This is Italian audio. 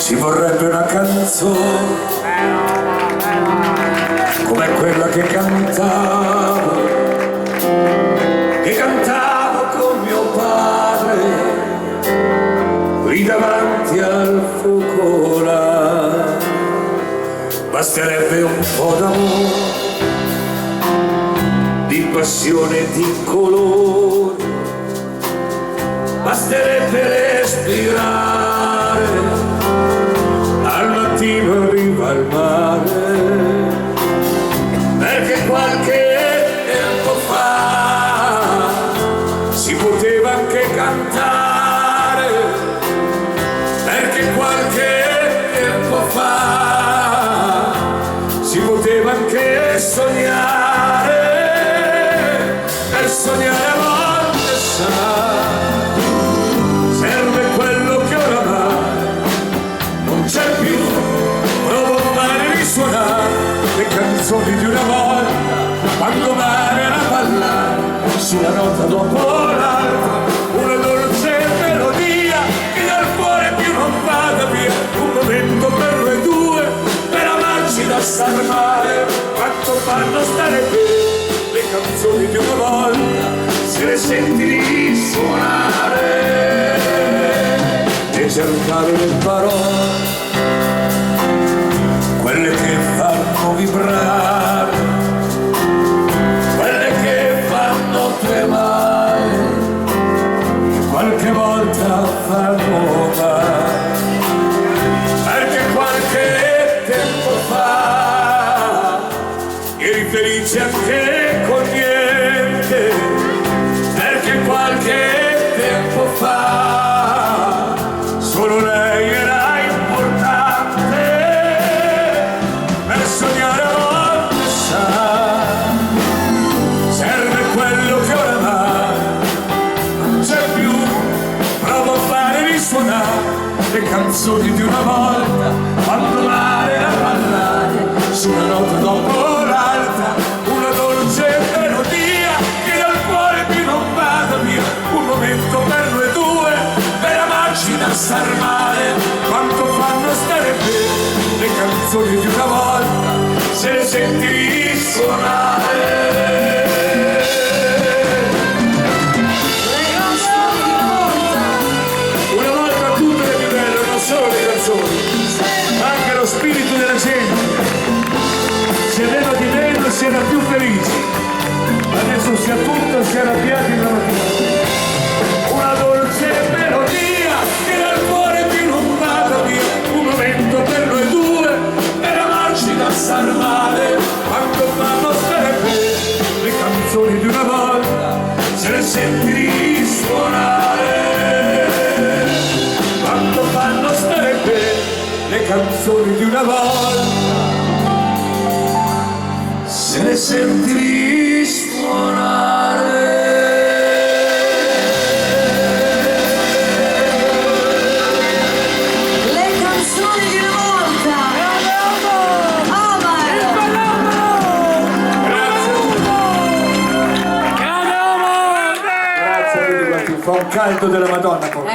Ci vorrebbe una canzone come quella che cantavo con mio padre lì davanti al focolare. Basterebbe un po' d'amore, di passione e di colore, basterebbe respirare, al mattino arriva il mare, perché qualche tempo fa si poteva anche cantare, perché qualche tempo fa si poteva anche sognare, per sognare a volte serve quello che oramai non c'è più. Provo a fare risuonare le canzoni di una volta, quando mare era ballare sulla nota dopo l'altra, una dolce melodia che dal cuore più non vada via, un momento per noi due, per amarci da star male. Quanto fanno stare bene le canzoni di una volta, se le senti risuonare e cercare le parole, quelle che fanno vibrare, quelle che fanno tremare, qualche volta fanno male, perché qualche tempo fa eri felice anche con niente, perché qualche tempo fa solo lei era importante, per sognare a volte serve quello che oramai non c'è più. Provo a fare risuonare le canzoni di una volta, quando mare era ballare su una nota dopo l'altra, una dolce melodia che dal cuore più non vada via, un momento per noi due, per amarci da star male. Quanto fanno stare bene le canzoni di una volta, se le senti risuonare. Una volta tutto era più bello, non solo le canzoni, ma anche lo spirito della gente. Si aveva di meno e si era più felici, adesso si ha tutto, si è arrabbiati la mattina. Una dolce melodia che dal cuore più non vada via, un momento per noi due, per amarci da star male. Quanto fanno stare bene le canzoni di una volta, se le senti risuonare. Quanto fanno stare bene le canzoni di una volta, se le senti risuonare. Le canzoni di una volta. Omar. Grazie a tutti quanti, fa un caldo della Madonna poi.